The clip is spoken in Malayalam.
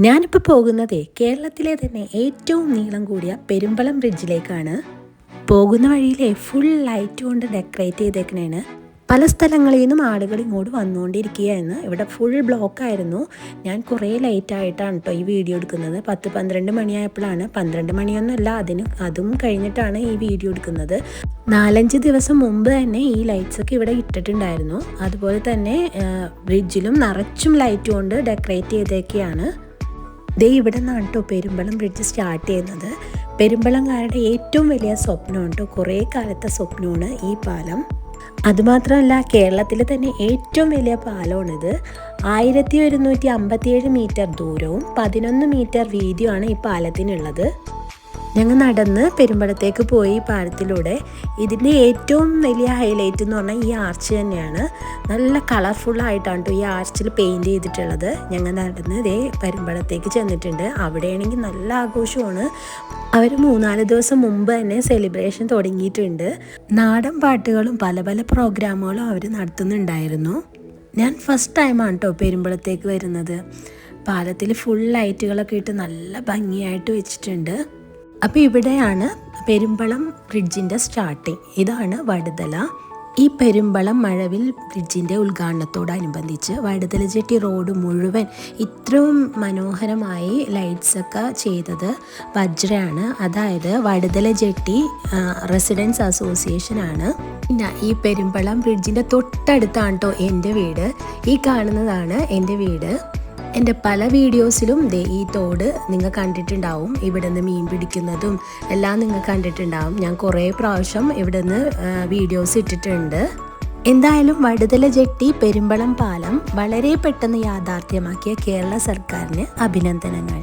ഞാനിപ്പോൾ പോകുന്നത് കേരളത്തിലെ തന്നെ ഏറ്റവും നീളം കൂടിയ പെരുമ്പളം ബ്രിഡ്ജിലേക്കാണ്. പോകുന്ന വഴിയിലെ ഫുൾ ലൈറ്റ് കൊണ്ട് ഡെക്കറേറ്റ് ചെയ്തേക്കണേണ്. പല സ്ഥലങ്ങളിൽ നിന്നും ആളുകൾ ഇങ്ങോട്ട് വന്നുകൊണ്ടിരിക്കുകയായിരുന്നു. ഇവിടെ ഫുൾ ബ്ലോക്കായിരുന്നു. ഞാൻ കുറേ ലേറ്റായിട്ടാണ് കേട്ടോ ഈ വീഡിയോ എടുക്കുന്നത്. 10-12 മണിയായപ്പോഴാണ്. 12 മണിയൊന്നുമല്ല, അതും കഴിഞ്ഞിട്ടാണ് ഈ വീഡിയോ എടുക്കുന്നത്. 4-5 ദിവസം മുമ്പ് തന്നെ ഈ ലൈറ്റ്സൊക്കെ ഇവിടെ ഇട്ടിട്ടുണ്ടായിരുന്നു. അതുപോലെ തന്നെ ബ്രിഡ്ജിലും നിറച്ചും ലൈറ്റ് കൊണ്ട് ഡെക്കറേറ്റ് ചെയ്തേക്കുകയാണ്. ഇവിടെ നിന്നാണ് കേട്ടോ പെരുമ്പളം ബ്രിഡ്ജ് സ്റ്റാർട്ട് ചെയ്യുന്നത്. പെരുമ്പളംകാരുടെ ഏറ്റവും വലിയ സ്വപ്നമാണ് കേട്ടോ, കുറേ കാലത്തെ സ്വപ്നമാണ് ഈ പാലം. അതുമാത്രമല്ല, കേരളത്തിലെ തന്നെ ഏറ്റവും വലിയ പാലമാണിത്. 1157 മീറ്റർ ദൂരവും 11 മീറ്റർ വീതിയുമാണ് ഈ പാലത്തിനുള്ളത്. ഞങ്ങൾ നടന്ന് പെരുമ്പളത്തേക്ക് പോയി പാലത്തിലൂടെ. ഇതിൻ്റെ ഏറ്റവും വലിയ ഹൈലൈറ്റ് എന്ന് പറഞ്ഞാൽ ഈ ആർച്ച് തന്നെയാണ്. നല്ല കളർഫുള്ളായിട്ടാണ് കേട്ടോ ഈ ആർച്ചിൽ പെയിൻറ് ചെയ്തിട്ടുള്ളത്. ഞങ്ങൾ നടന്ന് പെരുമ്പളത്തേക്ക് ചെന്നിട്ടുണ്ട്. അവിടെയാണെങ്കിൽ നല്ല ആഘോഷമാണ്. അവർ 3-4 ദിവസം മുമ്പ് തന്നെ സെലിബ്രേഷൻ തുടങ്ങിയിട്ടുണ്ട്. നാടൻ പാട്ടുകളും പല പല പ്രോഗ്രാമുകളും അവർ നടത്തുന്നുണ്ടായിരുന്നു. ഞാൻ ഫസ്റ്റ് ടൈമാണ് കേട്ടോ പെരുമ്പളത്തേക്ക് വരുന്നത്. പാലത്തിൽ ഫുൾ ലൈറ്റുകളൊക്കെ ഇട്ട് നല്ല ഭംഗിയായിട്ട് വെച്ചിട്ടുണ്ട്. അപ്പോൾ ഇവിടെയാണ് പെരുമ്പളം ബ്രിഡ്ജിൻ്റെ സ്റ്റാർട്ടിങ്. ഇതാണ് വടുതല. ഈ പെരുമ്പളം മഴവിൽ ബ്രിഡ്ജിൻ്റെ ഉദ്ഘാടനത്തോടനുബന്ധിച്ച് വടുതല ജെട്ടി റോഡ് മുഴുവൻ ഇത്രയും മനോഹരമായി ലൈറ്റ്സൊക്കെ ചെയ്തത് വജ്രയാണ്. അതായത് വടുതല ജെട്ടി റെസിഡൻസ് അസോസിയേഷനാണ്. പിന്നെ ഈ പെരുമ്പളം ബ്രിഡ്ജിൻ്റെ തൊട്ടടുത്താണ് കേട്ടോ എൻ്റെ വീട്. ഈ കാണുന്നതാണ് എൻ്റെ വീട്. എൻ്റെ പല വീഡിയോസിലും ഈ തോട് നിങ്ങൾ കണ്ടിട്ടുണ്ടാവും. ഇവിടെ നിന്ന് മീൻ പിടിക്കുന്നതും എല്ലാം നിങ്ങൾ കണ്ടിട്ടുണ്ടാവും. ഞാൻ കുറേ പ്രാവശ്യം ഇവിടെ നിന്ന് വീഡിയോസ് ഇട്ടിട്ടുണ്ട്. എന്തായാലും വടുതല ജെട്ടി പെരുമ്പളം പാലം വളരെ പെട്ടെന്ന് യാഥാർത്ഥ്യമാക്കിയ കേരള സർക്കാരിന് അഭിനന്ദനങ്ങൾ.